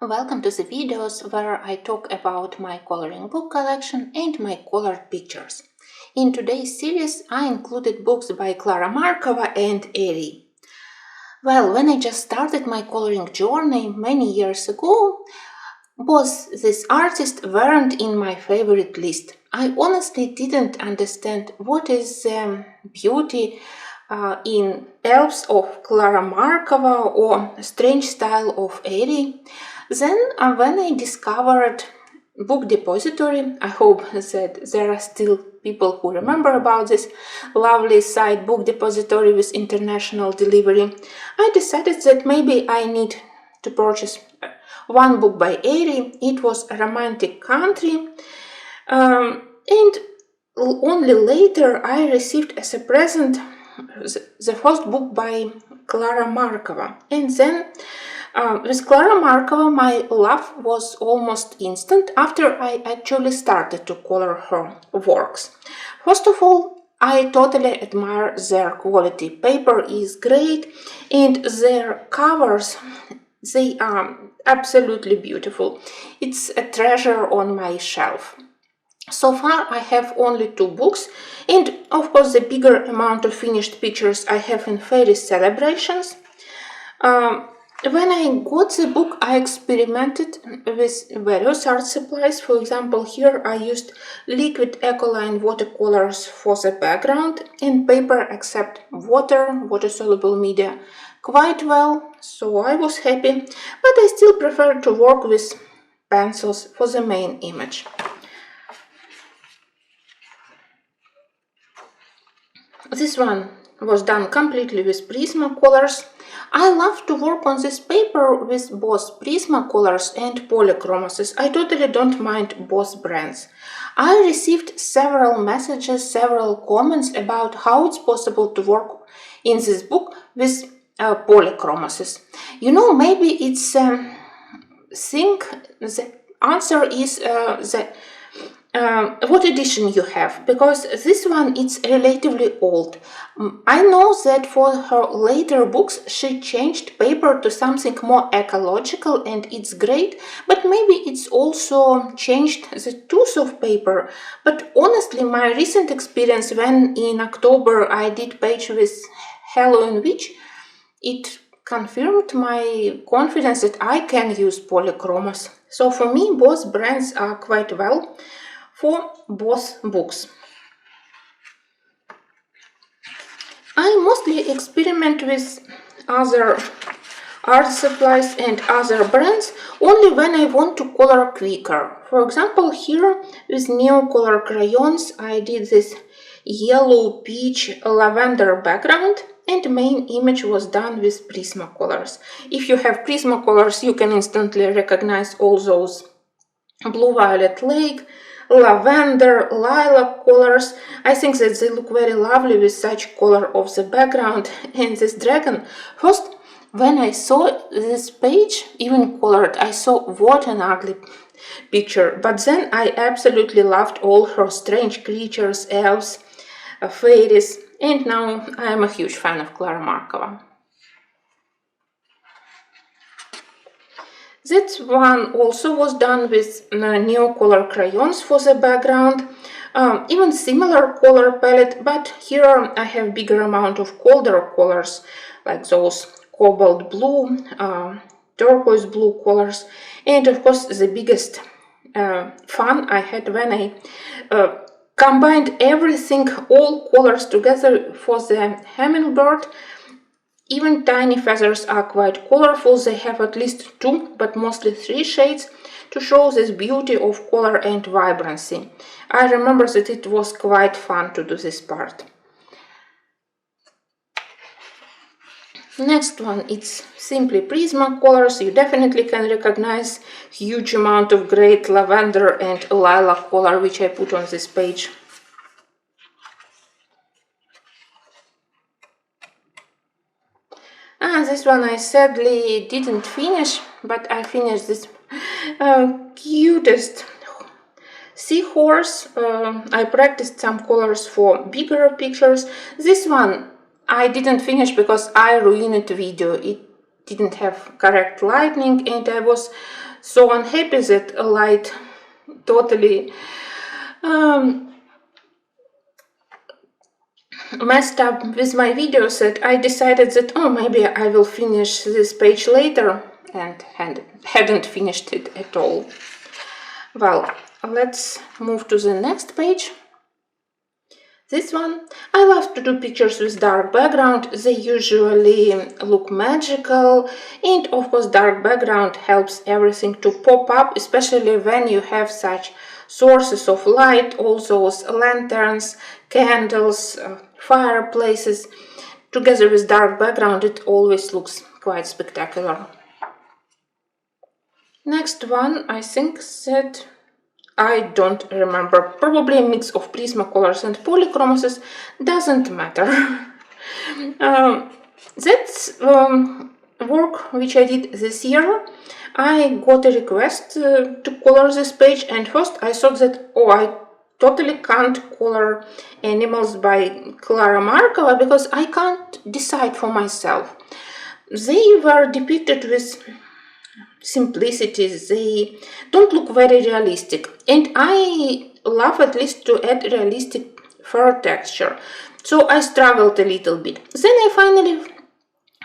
Welcome to the videos where I talk about my coloring book collection and my colored pictures. In today's series I included books by Clara Markova and Eriy. Well, when I just started my coloring journey many years ago, both these artists weren't in my favorite list. I honestly didn't understand what is beauty in Elves of Clara Markova or Strange Style of Eriy. Then when I discovered Book Depository, I hope that there are still people who remember about this lovely site Book Depository with international delivery, I decided that maybe I need to purchase one book by Eriy. It was A Romantic Country, and only later I received as a present the first book by Clara Markova. And then with Clara Markova my love was almost instant after I actually started to color her works. First of all, I totally admire their quality. Paper is great and their covers, they are absolutely beautiful. It's a treasure on my shelf. So far I have only 2 books, and of course the bigger amount of finished pictures I have in Fairy Celebrations. When I got the book, I experimented with various art supplies. For example, here I used liquid Ecoline watercolors for the background and paper except water-soluble media quite well, so I was happy, but I still prefer to work with pencils for the main image. This one was done completely with Prismacolors. I love to work on this paper with both Prismacolors and polychromoses. I totally don't mind both brands. I received several messages, several comments about how it's possible to work in this book with polychromoses. You know, maybe it's think the answer is what edition you have, because this one is relatively old. I know that for her later books she changed paper to something more ecological and it's great, but maybe it's also changed the tooth of paper. But honestly, my recent experience when in October I did page with Halloween Witch, it confirmed my confidence that I can use polychromos. So for me both brands are quite well for both books. I mostly experiment with other art supplies and other brands only when I want to color quicker. For example, here with Neocolor crayons I did this yellow peach lavender background and main image was done with Prismacolors. If you have Prismacolors, you can instantly recognize all those blue violet lake, lavender, lilac colors. I think that they look very lovely with such color of the background. And this dragon, first when I saw this page, even colored, I saw what an ugly picture, but then I absolutely loved all her strange creatures, elves, fairies, and now I am a huge fan of Clara Markova. That one also was done with Neocolor crayons for the background, even similar color palette, but here I have bigger amount of colder colors, like those cobalt blue, turquoise blue colors, and of course the biggest fun I had when I combined everything, all colors together for the hummingbird. Even tiny feathers are quite colorful. They have at least 2, but mostly 3 shades to show this beauty of color and vibrancy. I remember that it was quite fun to do this part. Next one, it's simply Prismacolors. You definitely can recognize huge amount of great lavender and lilac color which I put on this page. This one I sadly didn't finish, but I finished this cutest seahorse. I practiced some colors for bigger pictures. This one I didn't finish because I ruined the video. It didn't have correct lighting and I was so unhappy that a light totally messed up with my videos, that I decided that, oh, maybe I will finish this page later, and hadn't finished it at all. Well, let's move to the next page. This one, I love to do pictures with dark background. They usually look magical, and of course dark background helps everything to pop up, especially when you have such sources of light, all those lanterns, candles, fireplaces. Together with dark background, it always looks quite spectacular. Next one, I think that I don't remember, probably a mix of Prismacolors and polychromoses, doesn't matter. That's work which I did this year. I got a request to color this page, and first I thought that, oh, I totally can't color animals by Clara Markova because I can't decide for myself. They were depicted with simplicity, they don't look very realistic, and I love at least to add realistic fur texture, so I struggled a little bit. Then I finally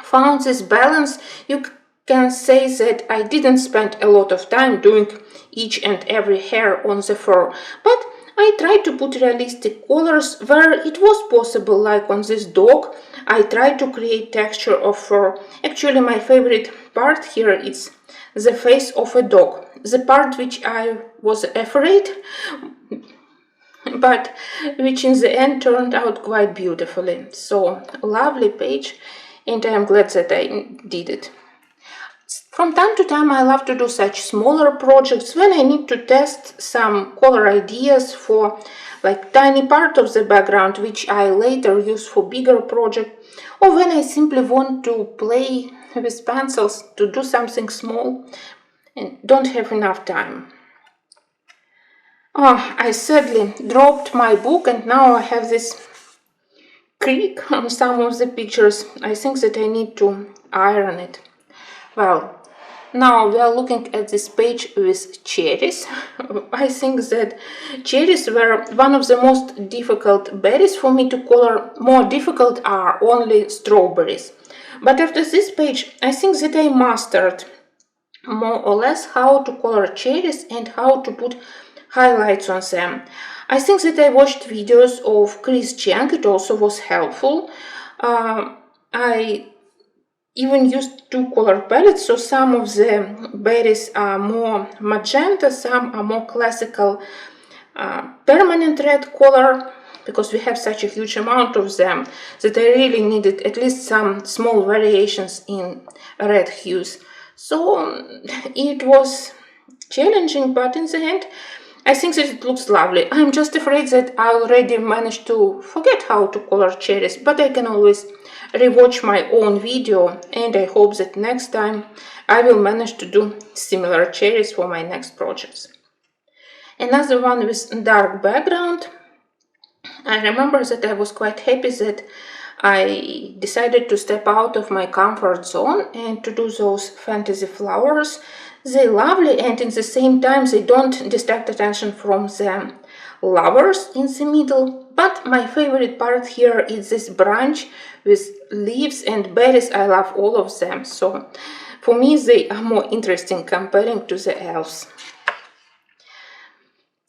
found this balance. You can say that I didn't spend a lot of time doing each and every hair on the fur, but I tried to put realistic colors where it was possible, like on this dog. I tried to create texture of fur. Actually, my favorite part here is the face of a dog, the part which I was afraid, but which in the end turned out quite beautifully. So, lovely page, and I am glad that I did it. From time to time I love to do such smaller projects when I need to test some color ideas for like tiny part of the background which I later use for bigger project, or when I simply want to play with pencils to do something small and don't have enough time. Oh, I sadly dropped my book, and now I have this creak on some of the pictures. I think that I need to iron it. Well, now we are looking at this page with cherries. I think that cherries were one of the most difficult berries for me to color. More difficult are only strawberries. But after this page, I think that I mastered more or less how to color cherries and how to put highlights on them. I think that I watched videos of Chris Cheng. It also was helpful. I even used two color palettes, so some of the berries are more magenta, some are more classical permanent red color, because we have such a huge amount of them that I really needed at least some small variations in red hues. So it was challenging, but in the end I think that it looks lovely. I'm just afraid that I already managed to forget how to color cherries, but I can always rewatch my own video, and I hope that next time I will manage to do similar cherries for my next projects. Another one with dark background. I remember that I was quite happy that I decided to step out of my comfort zone and to do those fantasy flowers. They're lovely, and at the same time they don't distract attention from the lovers in the middle. But my favorite part here is this branch with leaves and berries. I love all of them, so for me they are more interesting comparing to the elves.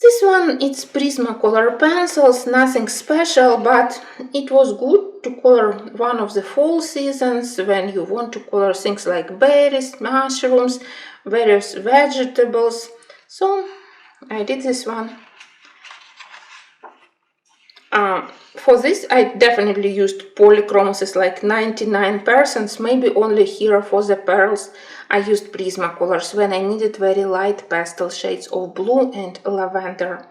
This one, it's Prismacolor pencils, nothing special, but it was good to color one of the fall seasons when you want to color things like berries, mushrooms, various vegetables. So I did this one. For this I definitely used polychromoses like 99%, maybe only here for the pearls I used Prismacolors when I needed very light pastel shades of blue and lavender.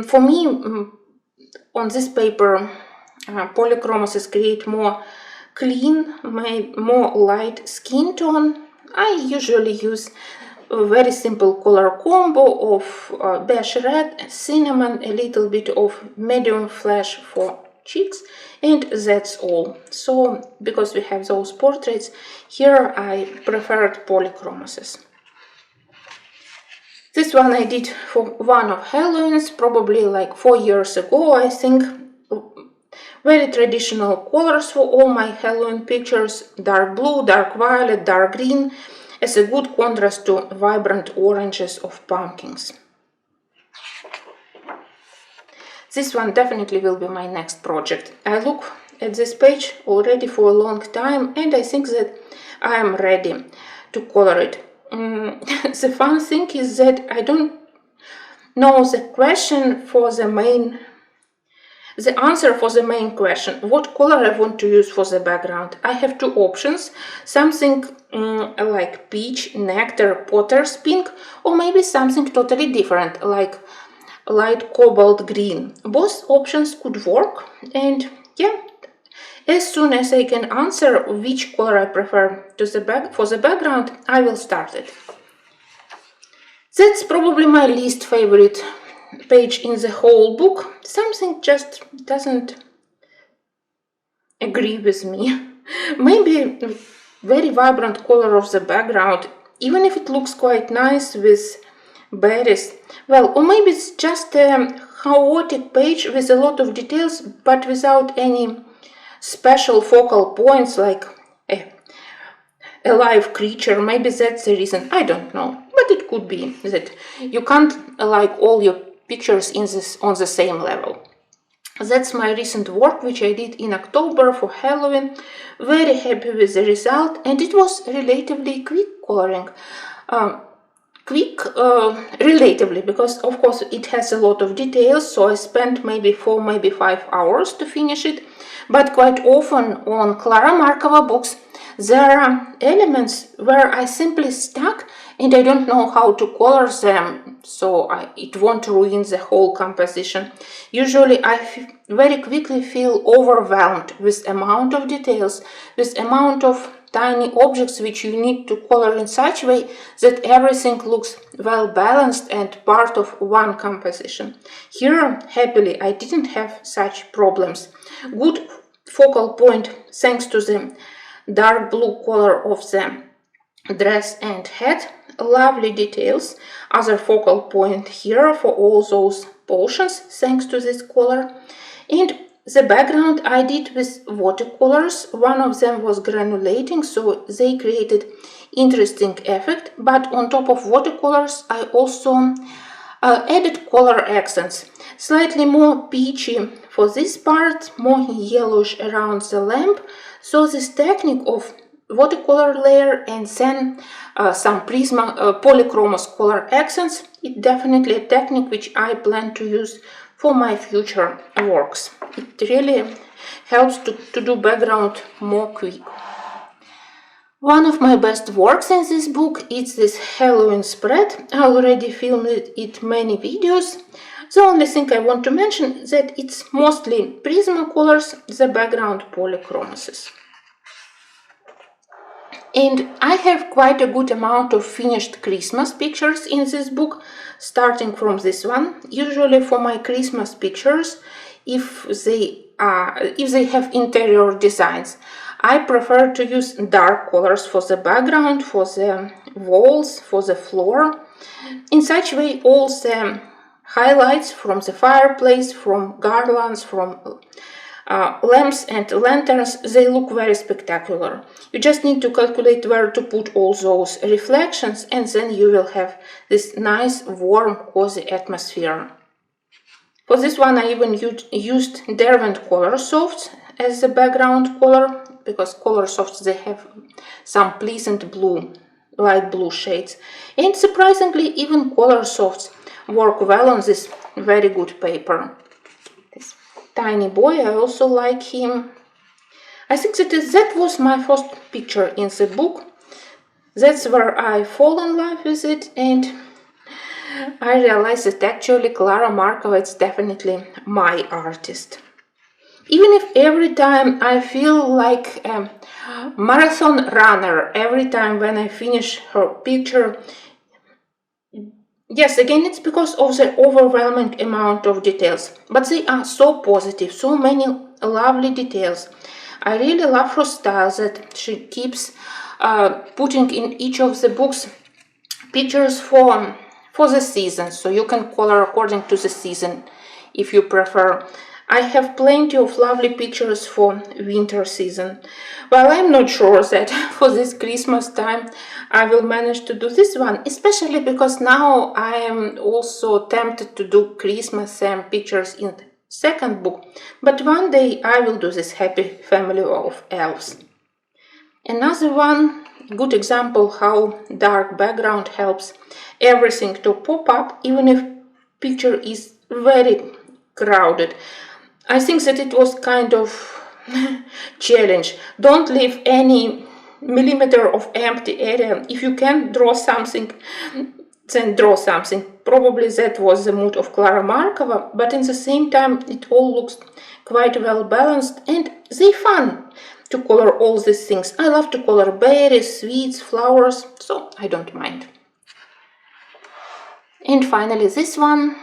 For me, on this paper, polychromoses create more clean, more light skin tone. I usually use a very simple color combo of beige red, cinnamon, a little bit of medium flash for cheeks, and that's all. So because we have those portraits, here I preferred polychromoses. This one I did for one of Halloween's, probably like 4 years ago, I think. Very traditional colors for all my Halloween pictures, dark blue, dark violet, dark green, as a good contrast to vibrant oranges of pumpkins. This one definitely will be my next project. I look at this page already for a long time and I think that I am ready to color it. The fun thing is that I don't know the answer for the main question, what color I want to use for the background. I have two options, something like peach, nectar, potter's pink, or maybe something totally different, like light cobalt green. Both options could work, and yeah, as soon as I can answer which color I prefer for the background, I will start it. That's probably my least favorite page in the whole book. Something just doesn't agree with me. Maybe very vibrant color of the background, even if it looks quite nice with berries. Well, or maybe it's just a chaotic page with a lot of details, but without any special focal points like a live creature. Maybe that's the reason. I don't know, but it could be that you can't like all your pictures on the same level. That's my recent work, which I did in October for Halloween. Very happy with the result, and it was relatively quick coloring. Relatively, because of course it has a lot of details, so I spent maybe 4, maybe 5 hours to finish it. But quite often on Clara Markova books there are elements where I simply stuck and I don't know how to color them, so it won't ruin the whole composition. Usually I very quickly feel overwhelmed with amount of details, with amount of tiny objects which you need to color in such a way that everything looks well balanced and part of one composition. Here, happily, I didn't have such problems. Good focal point thanks to the dark blue color of the dress and hat. Lovely details. Other focal point here for all those potions thanks to this color. And the background I did with watercolors. One of them was granulating, so they created interesting effect. But on top of watercolors, I also added color accents. Slightly more peachy for this part, more yellowish around the lamp. So this technique of watercolor layer and then some polychromos color accents, it's definitely a technique which I plan to use for my future works. It really helps to do background more quick. One of my best works in this book is this Halloween spread. I already filmed it many videos. The only thing I want to mention is that it's mostly Prismacolors, the background polychromoses. And I have quite a good amount of finished Christmas pictures in this book, starting from this one. Usually for my Christmas pictures, if they have interior designs, I prefer to use dark colors for the background, for the walls, for the floor. In such a way, all the highlights from the fireplace, from garlands, from lamps and lanterns, they look very spectacular. You just need to calculate where to put all those reflections, and then you will have this nice, warm, cozy atmosphere. For this one I even used Derwent Color Softs as the background color, because Color Softs, they have some pleasant blue, light blue shades. And surprisingly, even Color Softs work well on this very good paper. Tiny boy, I also like him. I think that was my first picture in the book. That's where I fall in love with it, and I realized that actually Clara Markova is definitely my artist. Even if every time I feel like a marathon runner, every time when I finish her picture, yes, again, it's because of the overwhelming amount of details, but they are so positive, so many lovely details. I really love her style that she keeps putting in each of the books pictures for for the season, so you can color according to the season if you prefer. I have plenty of lovely pictures for winter season. Well, I'm not sure that for this Christmas time I will manage to do this one, especially because now I am also tempted to do Christmas pictures in the second book, but one day I will do this happy family of elves. Another one good example how dark background helps everything to pop up even if picture is very crowded. I think that it was kind of challenge. Don't leave any millimeter of empty area. If you can draw something, then draw something. Probably that was the mood of Clara Markova, but in the same time it all looks quite well balanced and they fun to color all these things. I love to color berries, sweets, flowers, so I don't mind. And finally this one,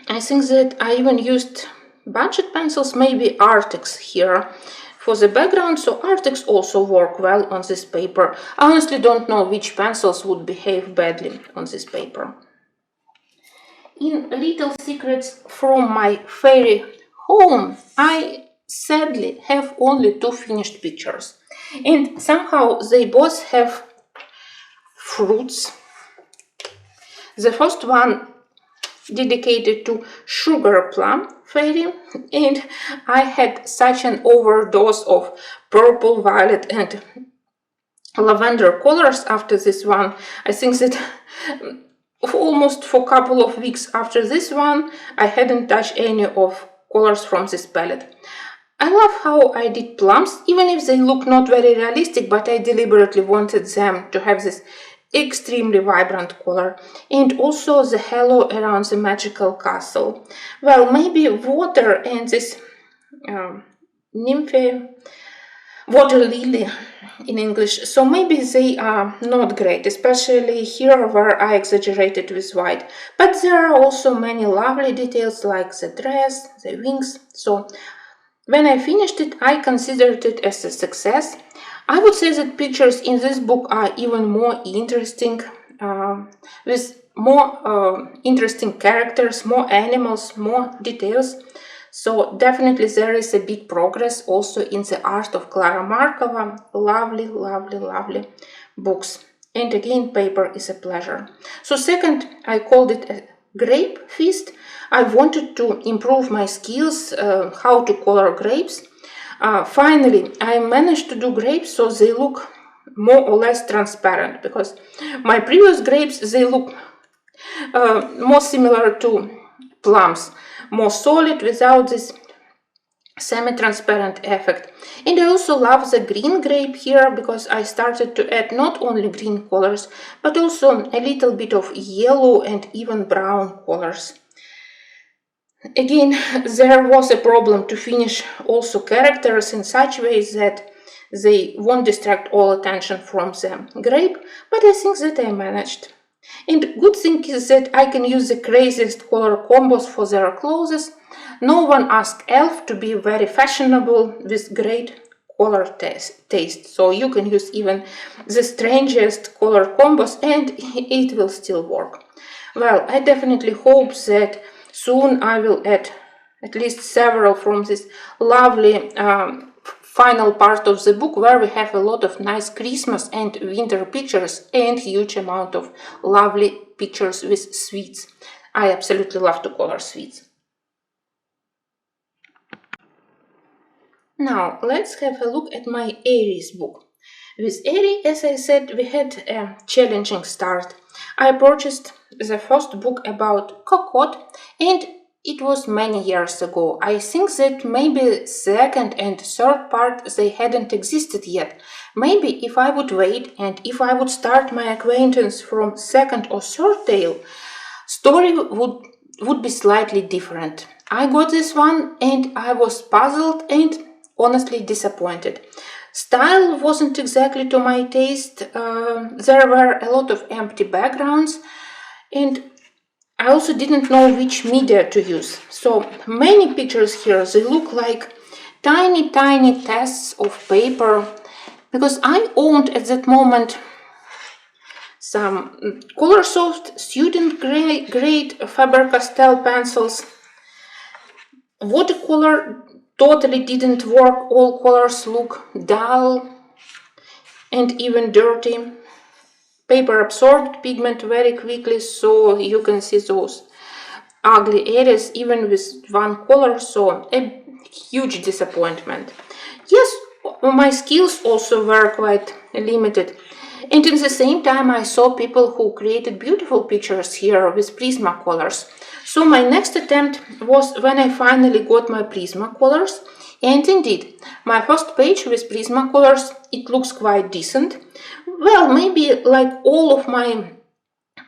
I think that I even used budget pencils, maybe Arctics here for the background, so Arctics also work well on this paper. I honestly don't know which pencils would behave badly on this paper. In Little Secrets from My Fairy Home, I sadly have only 2 finished pictures, and somehow they both have fruits. The first one dedicated to Sugar Plum Fairy, and I had such an overdose of purple, violet and lavender colors after this one. I think that almost for a couple of weeks after this one I hadn't touched any of colors from this palette. I love how I did plums, even if they look not very realistic, but I deliberately wanted them to have this extremely vibrant color, and also the halo around the magical castle. Well, maybe water and this nymph, water lily in English, so maybe they are not great, especially here where I exaggerated with white, but there are also many lovely details like the dress, the wings, so when I finished it I considered it as a success. I would say that pictures in this book are even more interesting, with more interesting characters, more animals, more details. So definitely there is a big progress also in the art of Clara Markova. Lovely, lovely, lovely books. And again, paper is a pleasure. So second, I called it a grape feast. I wanted to improve my skills, how to color grapes. Finally, I managed to do grapes so they look more or less transparent, because my previous grapes, they look more similar to plums, more solid without this semi-transparent effect. And I also love the green grape here, because I started to add not only green colors but also a little bit of yellow and even brown colors. Again, there was a problem to finish also characters in such ways that they won't distract all attention from the grape, but I think that I managed. And good thing is that I can use the craziest color combos for their clothes. No one asked Elf to be very fashionable with great color taste, so you can use even the strangest color combos and it will still work. Well, I definitely hope that soon I will add at least several from this lovely final part of the book, where we have a lot of nice Christmas and winter pictures and huge amount of lovely pictures with sweets. I absolutely love to color sweets. Now let's have a look at my Eriy's book. With Eriy, as I said, we had a challenging start. I purchased the first book about Cocotte, and it was many years ago. I think that maybe second and third part, they hadn't existed yet. Maybe if I would wait and if I would start my acquaintance from second or third tale, story would be slightly different. I got this one and I was puzzled and honestly disappointed. Style wasn't exactly to my taste. There were a lot of empty backgrounds, and I also didn't know which media to use. So many pictures here, they look like tiny tests of paper, because I owned at that moment some Color Soft student grade Faber-Castell pencils. Watercolor totally didn't work. All colors look dull and even dirty. Paper absorbed pigment very quickly, so you can see those ugly areas even with one color, so a huge disappointment. Yes, my skills also were quite limited. And at the same time, I saw people who created beautiful pictures here with Prismacolors. So my next attempt was when I finally got my Prismacolors. And indeed, my first page with Prismacolors, it looks quite decent. Well, maybe like all of my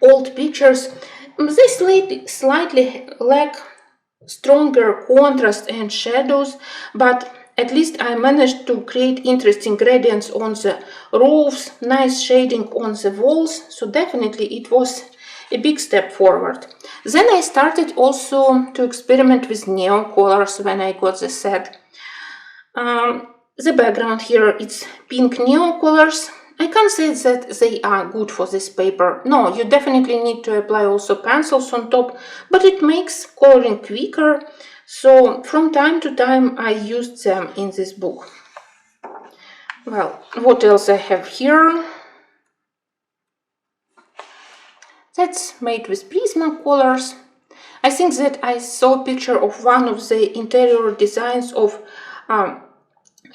old pictures, they slightly lack stronger contrast and shadows, but at least I managed to create interesting gradients on the roofs, nice shading on the walls, so definitely it was a big step forward. Then I started also to experiment with neon colors when I got the set. The background here, it's pink neon colors. I can't say that they are good for this paper. No, you definitely need to apply also pencils on top, but it makes coloring quicker. So from time to time I used them in this book. Well, what else I have here? That's made with Prismacolors. I think that I saw a picture of one of the interior designs of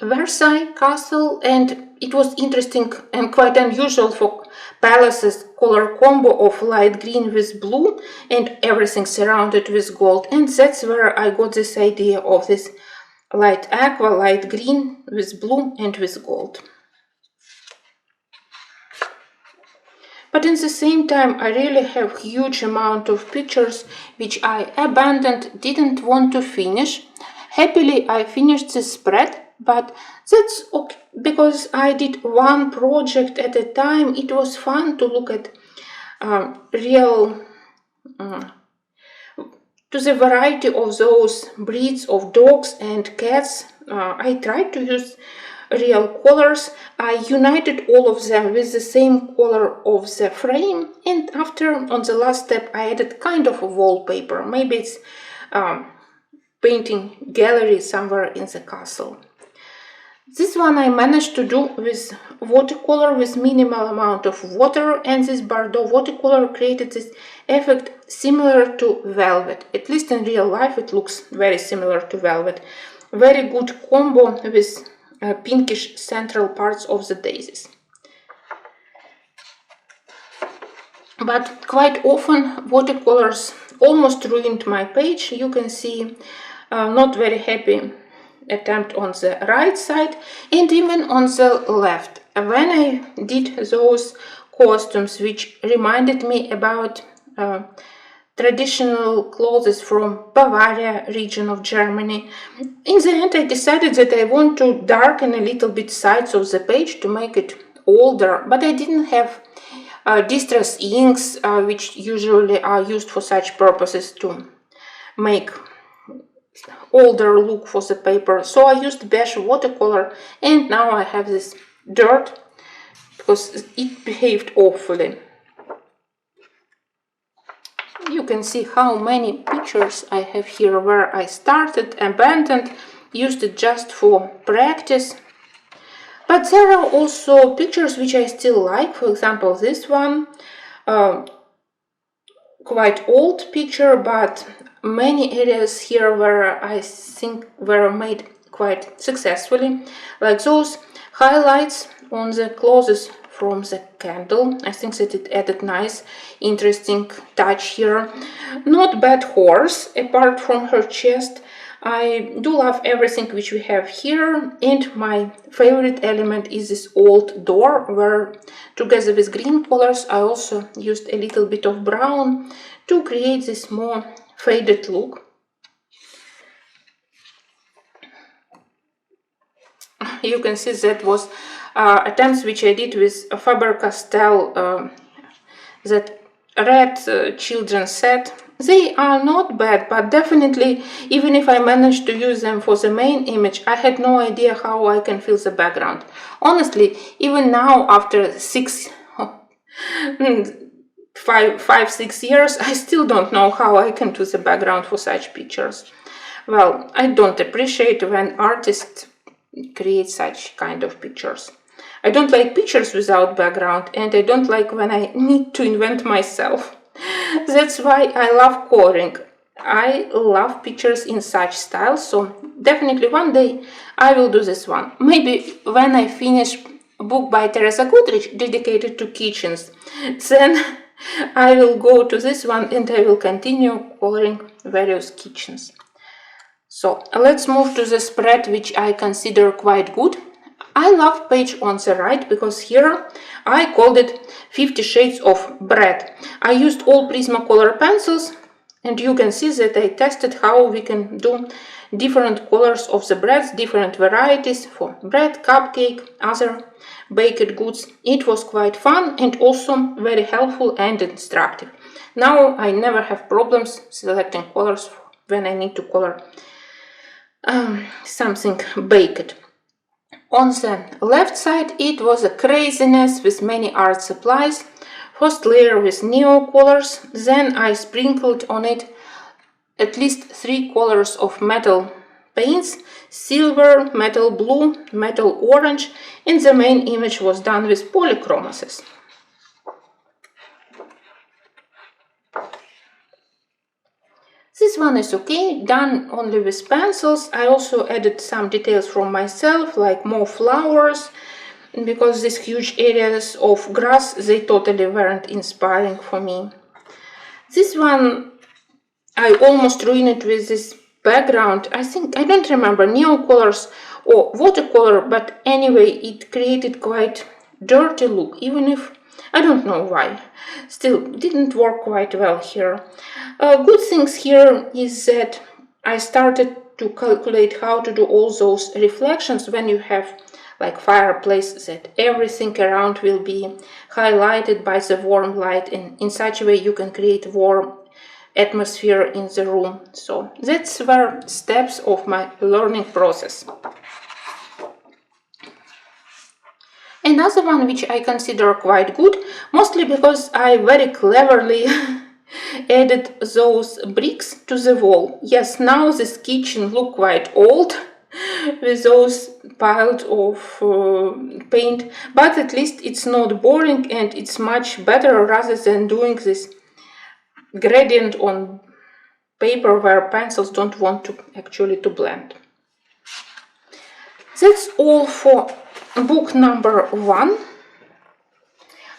Versailles Castle, and it was interesting and quite unusual for palaces color combo of light green with blue and everything surrounded with gold, and that's where I got this idea of this light aqua, light green with blue and with gold. But in the same time, I really have huge amount of pictures which I abandoned, didn't want to finish. Happily, I finished the spread, but that's okay because I did one project at a time. It was fun to look at to the variety of those breeds of dogs and cats. I tried to use real colors. I united all of them with the same color of the frame, and after, on the last step, I added kind of a wallpaper. Maybe it's painting gallery somewhere in the castle. This one I managed to do with watercolor with minimal amount of water, and this Bordeaux watercolor created this effect similar to velvet. At least in real life it looks very similar to velvet. Very good combo with pinkish central parts of the daisies. But quite often watercolors almost ruined my page. You can see not very happy attempt on the right side and even on the left. When I did those costumes which reminded me about traditional clothes from Bavaria region of Germany, in the end I decided that I want to darken a little bit sides of the page to make it older, but I didn't have distress inks which usually are used for such purposes to make older look for the paper. So I used beige watercolor, and now I have this dirt because it behaved awfully. You can see how many pictures I have here where I started, abandoned, used it just for practice. But there are also pictures which I still like. For example, this one, quite old picture, but many areas here where I think were made quite successfully, like those highlights on the clothes from the candle. I think that it added nice, interesting touch here. Not bad horse, apart from her chest. I do love everything which we have here, and my favorite element is this old door, where together with green colors I also used a little bit of brown to create this more faded look. You can see that was attempts which I did with Faber-Castell, that red children's set. They are not bad, but definitely, even if I managed to use them for the main image, I had no idea how I can fill the background. Honestly, even now, after 6 5-6 years, I still don't know how I can do the background for such pictures. Well, I don't appreciate when artists create such kind of pictures. I don't like pictures without background, and I don't like when I need to invent myself. That's why I love coloring. I love pictures in such style, so definitely one day I will do this one. Maybe when I finish a book by Teresa Goodrich dedicated to kitchens, then I will go to this one and I will continue coloring various kitchens. So let's move to the spread, which I consider quite good. I love page on the right because here I called it 50 Shades of Bread. I used all Prismacolor pencils, and you can see that I tested how we can do different colors of the breads, different varieties for bread, cupcake, other baked goods. It was quite fun and also very helpful and instructive. Now I never have problems selecting colors when I need to color something baked. On the left side it was a craziness with many art supplies. First layer with neo colors, then I sprinkled on it at least 3 colors of metal paints: silver, metal blue, metal orange, and the main image was done with polychromases. This one is okay, done only with pencils. I also added some details from myself, like more flowers, because these huge areas of grass, they totally weren't inspiring for me. This one I almost ruined it with this background. I don't remember, neo colors or watercolor, but anyway it created quite dirty look, even if I don't know why. Still didn't work quite well here. Good things here is that I started to calculate how to do all those reflections when you have like fireplace, that everything around will be highlighted by the warm light, and in such a way you can create warm atmosphere in the room. So that's were steps of my learning process. Another one which I consider quite good, mostly because I very cleverly added those bricks to the wall. Yes, now this kitchen look quite old with those piled of paint, but at least it's not boring and it's much better rather than doing this gradient on paper where pencils don't want to actually to blend. That's all for book number 1.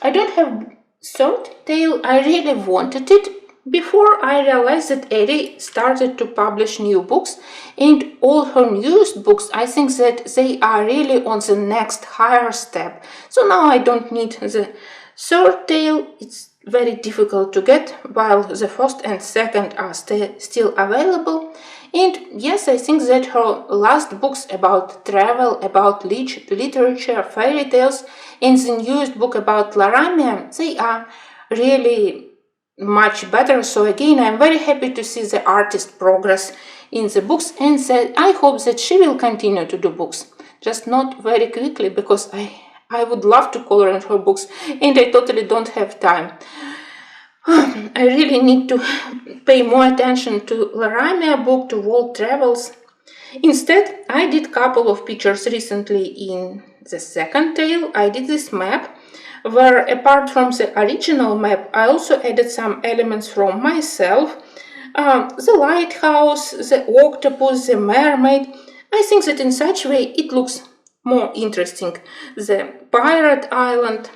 I don't have third tale. I really wanted it. Before I realized that Eriy started to publish new books, and all her newest books, I think that they are really on the next higher step. So now I don't need the third tale. It's very difficult to get, while the first and second are still available. And yes, I think that her last books about travel, about literature, fairy tales, and the newest book about Laramia, they are really much better. So again, I'm very happy to see the artist progress in the books, and that I hope that she will continue to do books, just not very quickly, because I would love to color in her books and I totally don't have time. I really need to pay more attention to Laramia book, to world travels. Instead, I did a couple of pictures recently in the second tale. I did this map where, apart from the original map, I also added some elements from myself. The lighthouse, the octopus, the mermaid. I think that in such a way it looks more interesting. The pirate island.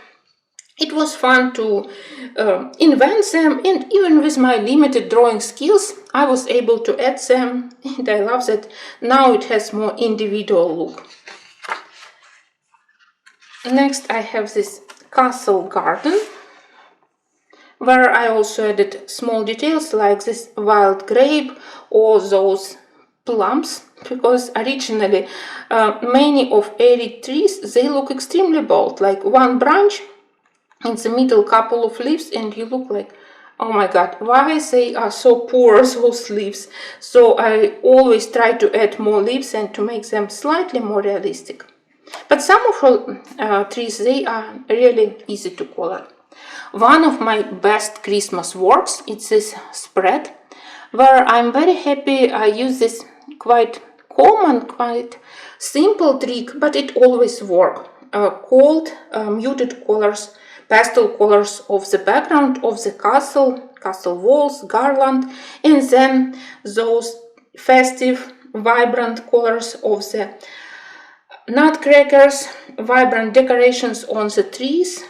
It was fun to invent them, and even with my limited drawing skills, I was able to add them, and I love that now it has more individual look. Next I have this castle garden, where I also added small details like this wild grape or those plums, because originally many of Eriy trees, they look extremely bold, like one branch in the middle, couple of leaves, and you look like, oh my god, why they are so poor, those leaves. So I always try to add more leaves and to make them slightly more realistic. But some of her trees, they are really easy to color. One of my best Christmas works is this spread, where I'm very happy I use this quite common, quite simple trick, but it always works. Called muted colors, pastel colors of the background of the castle walls, garland, and then those festive, vibrant colors of the nutcrackers, vibrant decorations on the trees.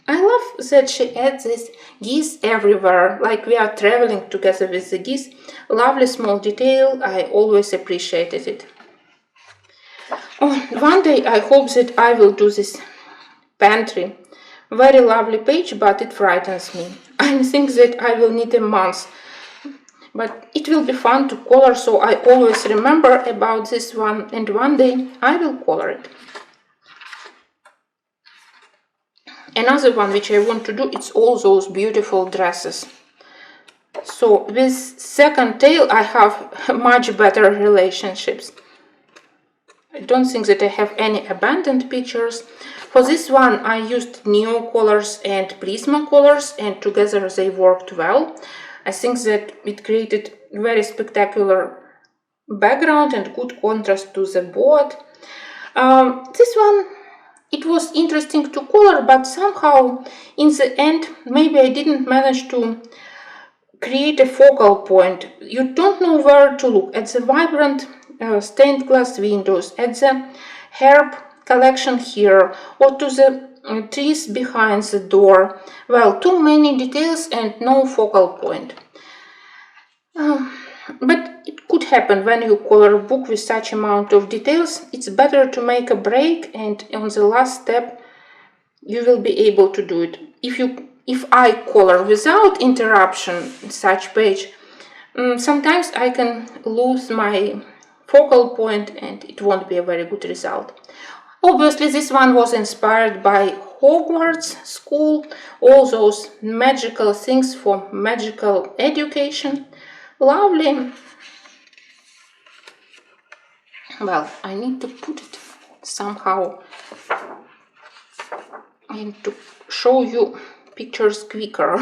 I love that she adds these geese everywhere, like we are traveling together with the geese. Lovely small detail, I always appreciated it. Oh, one day I hope that I will do this pantry. Very lovely page, but it frightens me. I think that I will need a month. But it will be fun to color, so I always remember about this one, and one day I will color it. Another one which I want to do, it's all those beautiful dresses. So with second tail I have much better relationships. I don't think that I have any abandoned pictures. For this one I used Neo colors and Prisma colors, and together they worked well. I think that it created very spectacular background and good contrast to the board. This one, it was interesting to color, but somehow in the end maybe I didn't manage to create a focal point. You don't know where to look. At the vibrant stained glass windows, at the herb collection here, or to the trees behind the door. Well, too many details and no focal point. But it could happen when you color a book with such amount of details. It's better to make a break, and on the last step you will be able to do it. If I color without interruption such page, sometimes I can lose my focal point and it won't be a very good result. Obviously this one was inspired by Hogwarts school, all those magical things for magical education. Lovely. Well, I need to put it somehow and to show you pictures quicker.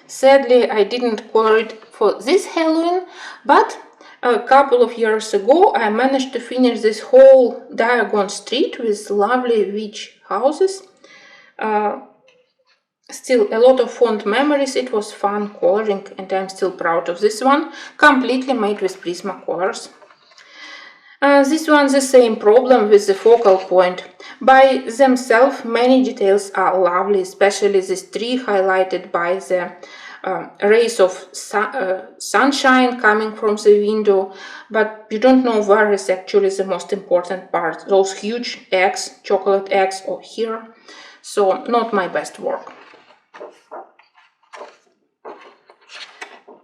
Sadly, I didn't color it for this Halloween, but a couple of years ago I managed to finish this whole Diagon Street with lovely witch houses. Still a lot of fond memories. It was fun coloring, and I'm still proud of this one, completely made with Prisma colors. This one's the same problem with the focal point. By themselves, many details are lovely, especially this tree highlighted by the rays of sunshine coming from the window, but you don't know where is actually the most important part. Those huge eggs, chocolate eggs, or here. So not my best work.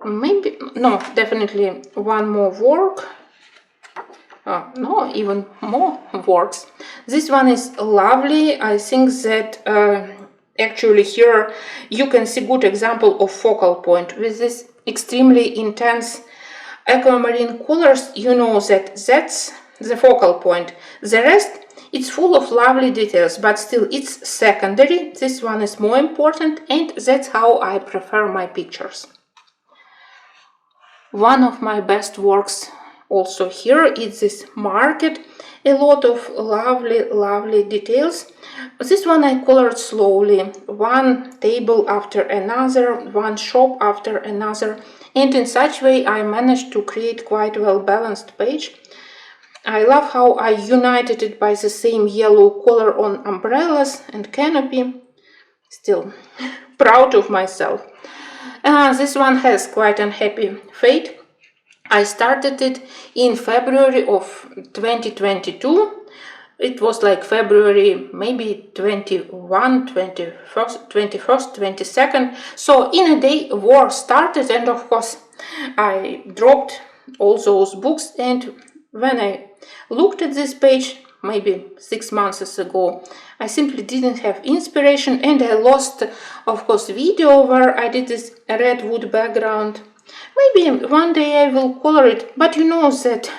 Maybe, no, definitely one more work. No, even more works. This one is lovely. I think that actually here you can see good example of focal point. With this extremely intense aquamarine colors, you know that that's the focal point. The rest, it's full of lovely details, but still it's secondary. This one is more important, and that's how I prefer my pictures. One of my best works also here is this market. A lot of lovely details. This one I colored slowly, one table after another, one shop after another, and in such way I managed to create quite a well balanced page. I love how I united it by the same yellow color on umbrellas and canopy. Still proud of myself. This one has quite unhappy fate. I started it in February of 2022. It was like February maybe 21, 21st, 22nd. So in a day war started, and of course I dropped all those books, and when I looked at this page maybe 6 months ago, I simply didn't have inspiration, and I lost, of course, video where I did this red wood background. Maybe one day I will color it, but you know that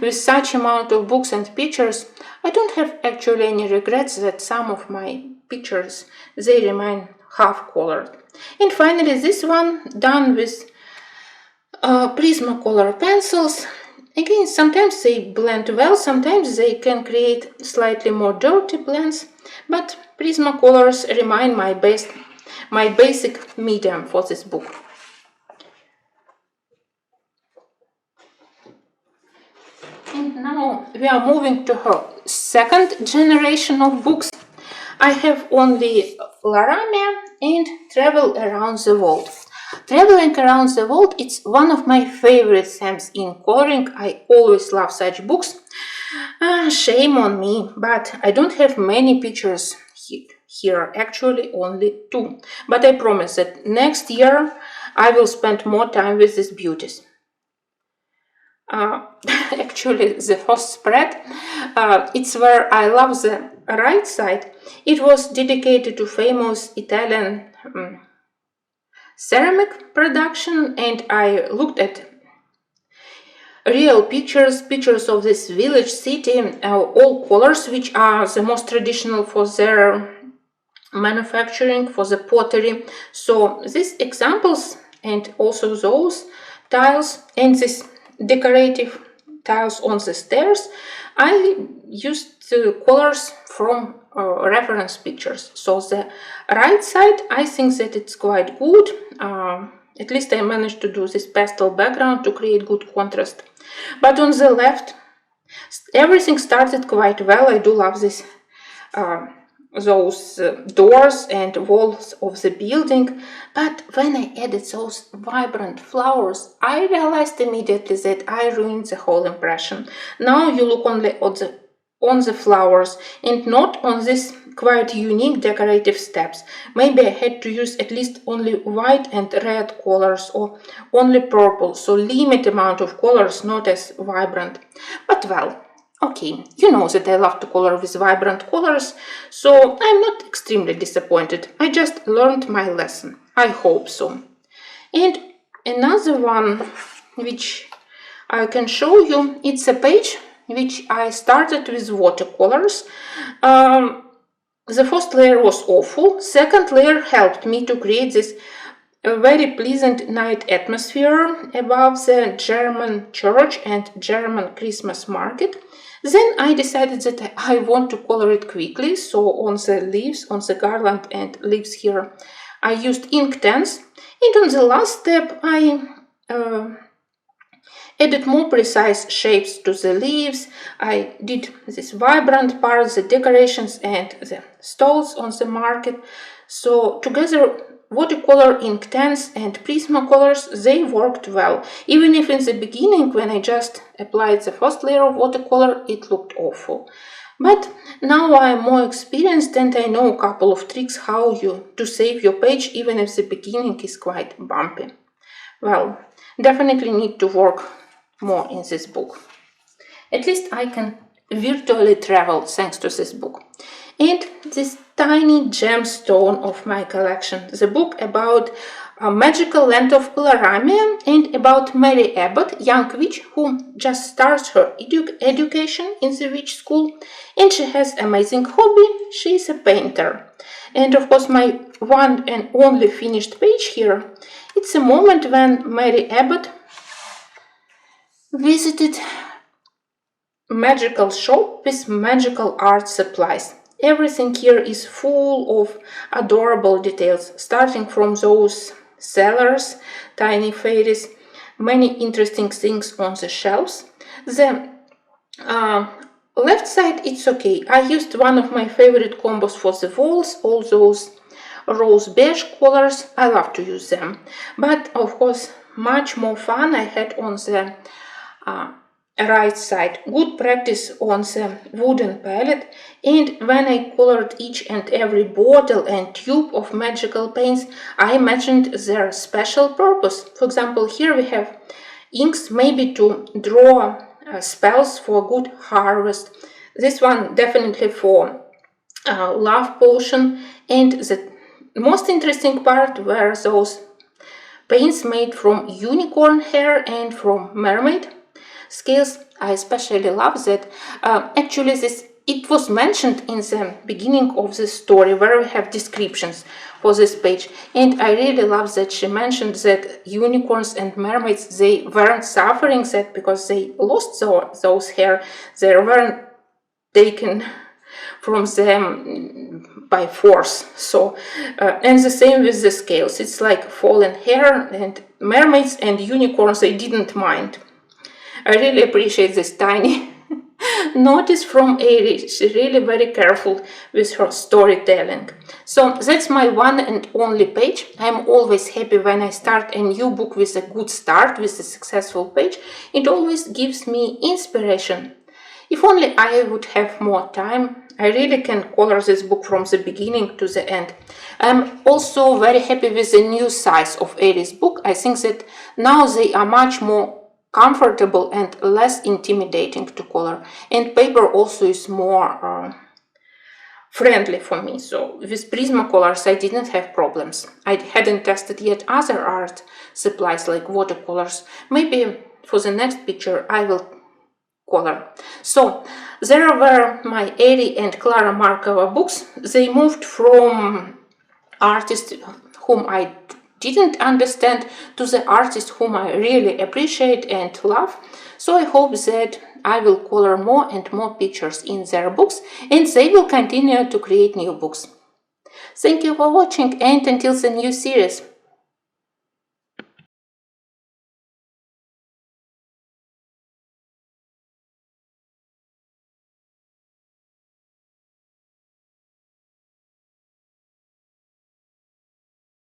with such amount of books and pictures, I don't have actually any regrets that some of my pictures, they remain half colored. And finally, this one done with Prismacolor pencils. Again, sometimes they blend well, sometimes they can create slightly more dirty blends, but Prismacolors remain my basic medium for this book. And now we are moving to her second generation of books. I have only Laramia and Travel Around the World. Traveling around the world, it's one of my favorite themes in coloring. I always love such books. Shame on me, but I don't have many pictures here, actually only 2. But I promise that next year I will spend more time with these beauties. Actually, the first spread, it's where I love the right side. It was dedicated to famous Italian ceramic production, and I looked at real pictures of this village city, all colors, which are the most traditional for their manufacturing, for the pottery. So these examples and also those tiles and these decorative tiles on the stairs, I used colors from reference pictures. So the right side, I think that it's quite good. At least I managed to do this pastel background to create good contrast. But on the left, everything started quite well. I do love this those doors and walls of the building, but when I added those vibrant flowers, I realized immediately that I ruined the whole impression. Now you look only on the flowers and not on these quite unique decorative steps. Maybe I had to use at least only white and red colors or only purple, so limited amount of colors, not as vibrant. But well, okay, you know that I love to color with vibrant colors, so I'm not extremely disappointed. I just learned my lesson. I hope so. And another one which I can show you, it's a page which I started with watercolors. The first layer was awful. Second layer helped me to create this very pleasant night atmosphere above the German church and German Christmas market. Then I decided that I want to color it quickly, so on the leaves, on the garland and leaves here, I used Inktense. And on the last step, I added more precise shapes to the leaves. I did this vibrant part, the decorations and the stalls on the market. So together, watercolor, Inktense and Prismacolors, they worked well. Even if in the beginning, when I just applied the first layer of watercolor, it looked awful. But now I'm more experienced and I know a couple of tricks how to save your page, even if the beginning is quite bumpy. Well, definitely need to work more in this book. At least I can virtually travel thanks to this book. And this tiny gemstone of my collection, the book about a magical land of Laramia and about Mary Abbott, young witch who just starts her education in the witch school, and she has amazing hobby. She is a painter. And of course my one and only finished page here, it's a moment when Mary Abbott visited magical shop with magical art supplies. Everything here is full of adorable details, starting from those cellars, tiny fairies, many interesting things on the shelves. The left side, it's okay. I used one of my favorite combos for the walls, all those rose beige colors. I love to use them. But of course, much more fun I had on the right side. Good practice on the wooden palette, and when I colored each and every bottle and tube of magical paints, I imagined their special purpose. For example, here we have inks, maybe to draw spells for good harvest. This one definitely for love potion, and the most interesting part were those paints made from unicorn hair and from mermaid. scales. I especially love that. Actually, it was mentioned in the beginning of the story where we have descriptions for this page, and I really love that she mentioned that unicorns and mermaids, they weren't suffering that because they lost those hair, they weren't taken from them by force. So and the same with the scales, it's like fallen hair, and mermaids and unicorns, they didn't mind. I really appreciate this tiny notice from Eriy. She's really very careful with her storytelling. So that's my one and only page. I'm always happy when I start a new book with a good start, with a successful page. It always gives me inspiration. If only I would have more time, I really can color this book from the beginning to the end. I'm also very happy with the new size of Eriy's book. I think that now they are much more comfortable and less intimidating to color, and paper also is more friendly for me. So with Prismacolors I didn't have problems. I hadn't tested yet other art supplies like watercolors. Maybe for the next picture I will color. So there were my Eriy and Clara Markova books. They moved from artists whom I didn't understand to the artists whom I really appreciate and love. So I hope that I will color more and more pictures in their books, and they will continue to create new books. Thank you for watching, and until the new series.